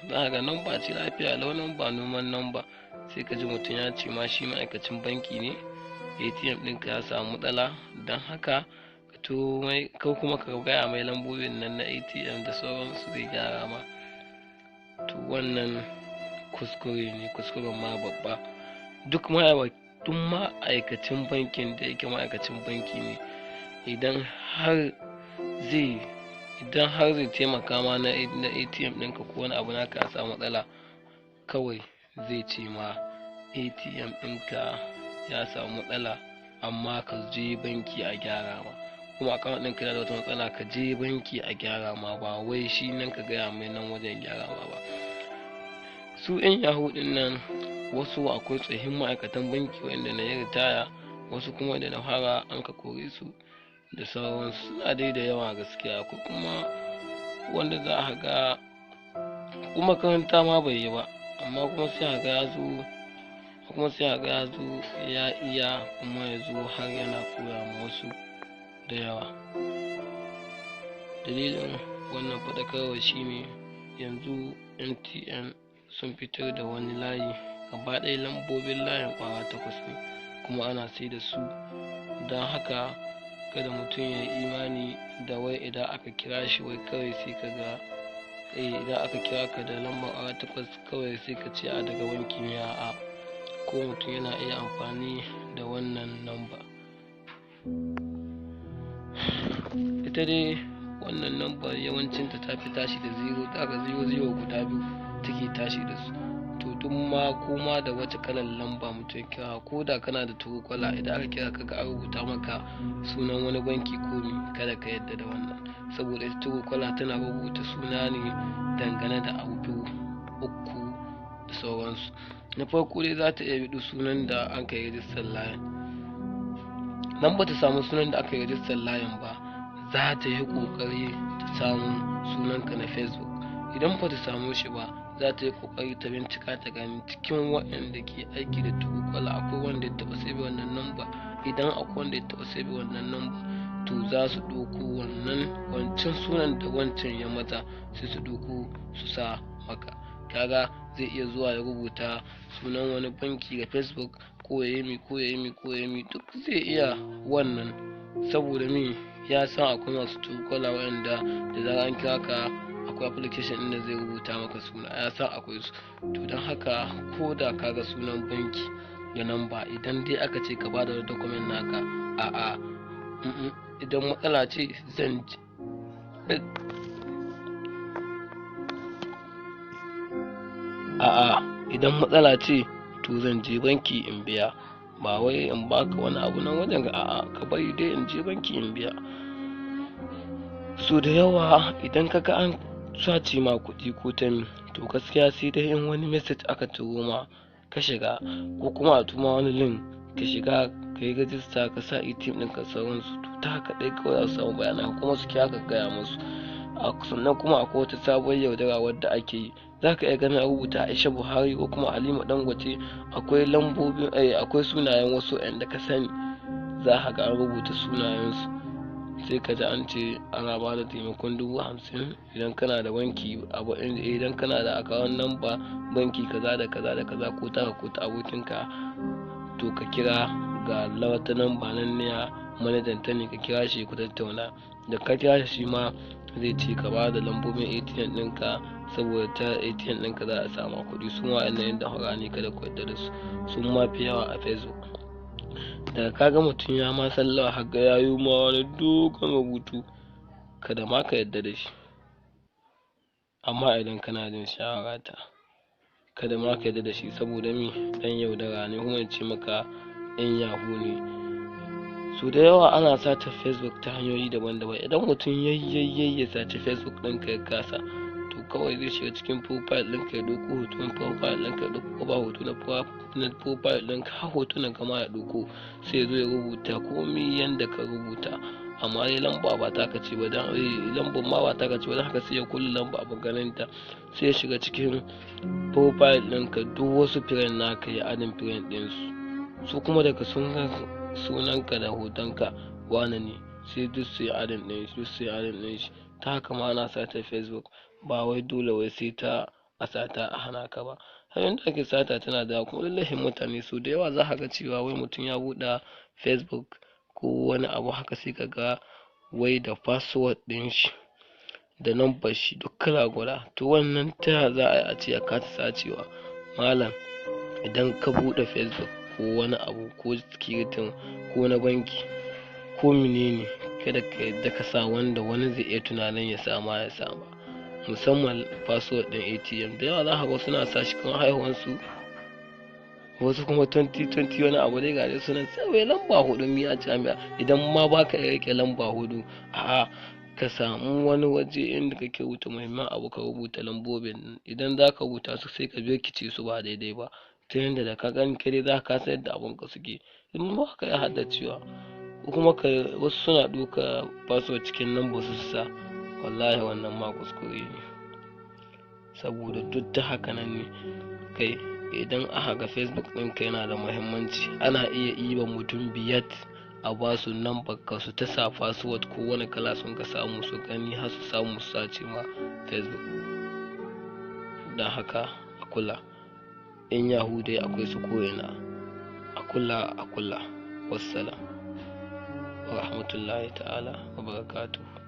za ga namba ce lafiya lau, namba noman namba, sai ka ji mutum ya ce ma shi ma'aikacin banki ne, ATM ɗinka ya samu matsala, don haka ka to mai ko kuma ka gaya mai lambobin nan na ATM da sauransu zai gyara ma. To wannan kuskure ne, kuskuren ma babba. Duk ma'aikacin bankin da yake ma'aikacin banki ne, idan har zai taimaka ma na ATM ɗinka ko wani abu naka ya samu matsala, kawai zai ce ma ATM ɗinka ya samu matsala amma ka je banki a gyara ma, kuma account ɗinka yana da wata matsala ka je banki a gyara ma, ba wai shi nan ka gaya mai nan wajen gyara ma ba. Su 'yan yahoo ɗin nan, wasu akwai tsohin ma'aikatan banki wanda na yi ritaya, wasu kuma da na fara an ka kore su da sauransu, suna dai da yawa gaskiya. Akwai kuma wanda za a ga ko makaranta ma bai yi ba, amma kuma sai a ga ya zo ya iya, kuma ya zo har yana koya ma wasu da yawa. Dalilin wannan faɗakarwa shine yanzu MTN sun fitar da wani layi, gaba ɗaya lambobin layin ƙwara 8 ne, kuma ana sai da su. Don haka kada mutum ya yi imani da wai idan aka kira shi wai kawai sai ka ga idan aka kira ka da lambar ƙwara 8 kawai sai ka ce a daga banki ne. A'a, ko mutum yana iya amfani da wannan lamba. Ita dai wannan lambar yawancinta ta fi tashi da 0, daga 00 guda biyu take tashi da su. To duk ma kuma da wace kalar lamba mutum kira, ko da kana da Truecaller, idan aka kira ka ga an rubuta maka sunan wani banki komi, kada ka yadda da wannan, saboda ita Truecaller tana rubuta suna ne dangane da abu 3 da sauransu. Na farko dai za ta iya biɗo sunan da aka yi rijistar layin. Nan ba ta samu sunan da aka yi rijistar layin ba, za ta yi ƙoƙari ta samu sunanka na Facebook. Idan ba ta samu shi ba, za ta yi ƙoƙari ta bincika ta gani cikin waɗanda ke aiki da Truecaller akwai wanda ya taɓa save wannan namba. Idan akwai wanda ya taɓa save wannan namba, to za su ɗauko wancan sunan da wancan ya mata, sai su ɗauko su sa maka. Kaga zai iya zuwa ya rubuta sunan wani banki ga Facebook, ko ya yi duk zai iya wannan, saboda ya san akwai masu Truecaller waɗanda da zarar an kira ka akwai application inda zai rubuta maka suna, ya san akwai su. To don haka ko da ka ga sunan banki da namba, idan dai aka ce ka ba da document naka, idan matsala ce idan matsala ce to zan je banki in biya, ba wai in baka wani abu nan wajen ka bari dai in je banki in biya. So da yawa idan kaga an sace ma kuɗi ko to gaskiya sai dai in wani message aka turo ma ka shiga, ko kuma a tuma wani link ka shiga ka yi rajista ka sa ATM ɗin ka sauransu, to ta haka ɗaya kawai za su samu bayanan kuma su kira ka gaya musu. Sannan kuma akwai wata sabuwar yaudara wadda ake yi, za ka iya ganin rubuta Aisha Buhari ko kuma Halima Dangote, akwai sunayen wasu da ka sani, za ka ga an rubuta sunayensu, sai ka ji an ce ana ba da taimakon 50,000 idan kana da banki idan kana da account number banki kaza da kaza da kaza, ko taka ko ta abokinka, to ka kira ga wata namba nan ne manajan ta ne, ka kira shi ku tattauna. Da ka kira shi ma zai ce ka ba da lambobin ATM ɗinka, saboda ta ATM ɗinka za a samu kuɗi. Su ma wa'annan yadda hora ne, kada ku yarda da su, sun ma fi yawa a Facebook. Daga kaga mutum ya ma sallawa har ga yayi ma wani dogon rubutu, kada ma ka yarda da shi. Amma idan kana jin shawarata, kada ma ka yarda da shi, saboda ɗan yaudara ne, kuma ce maka ɗan yahoo ne. So da yawa ana sace Facebook ta hanyoyi daban-daban. Idan mutum ya sace Facebook ɗinka ya kasa, to kawai zai shiga cikin profile ɗinka ya ɗauko hoton profile ɗinka ya ɗauko, ba hoto na profile ɗinka, har hotunan ka ma ya ɗauko, sai zo ya rubuta komai yanda ka rubuta, amma dai lamba ba ta kace ba, lambar ma ba ta kace ba, don haka sai ya kulle lamba a ganinta, sai ya shiga cikin profile ɗinka duk wasu friend naka ya adin friend ɗinsu, su kuma daga sun ga sunanka da hotonka wane ne, sai duk su yi adin ɗin shi. Ta haka ma ana sace Facebook, ba wai dole wai sai ta a sata a hana ka ba. Hanyoyin da ake sata tana da yawa kuma laifin mutane su da yawa za ka ga cewa wai mutum ya buɗe Facebook ko wani abu haka sai ka ga wai da password ɗin shi da number shi duk kala guda. To wannan ta yaya za a yi a ce ya kasa sacewa? Malam idan ka buɗe Facebook ko wani abu ko security ko na banki ko menene kada ka yadda ka sa wanda wani zai iya tunanin ya sama ya sama, musamman password ɗin ATM. Da yawa za ka ga suna sa shi kan haihuwansu, wasu kuma 2020 wani abu dai gare sunan sai lamba hudu miya jami'a. Idan ma baka iya rike lamba hudu, a'a ka samu wani waje inda kake rubuta muhimman abu ka rubuta lambobin. Idan za ka rubuta su sai ka birkice su ba daidai ba, ta yanda da ka gani kai dai za ka san yadda abun ka suke. In ba ka iya haddacewa kuma wasu suna ɗauka password cikin lambar su sa, wallahi wannan ma kuskure ne. Saboda duk da haka nan ne kai idan aka ga Facebook ɗinka yana da muhimmanci, ana iya ɗiban mutum 5 a ba su number ka su ta sa password ko wani kala sun ka samu su gani har su samu su sace ma Facebook. Don haka a kula, in Yahoo dai akwai su ko'ina, a kula. Wassalam wa rahmatullahi ta'ala wa barakatuhu.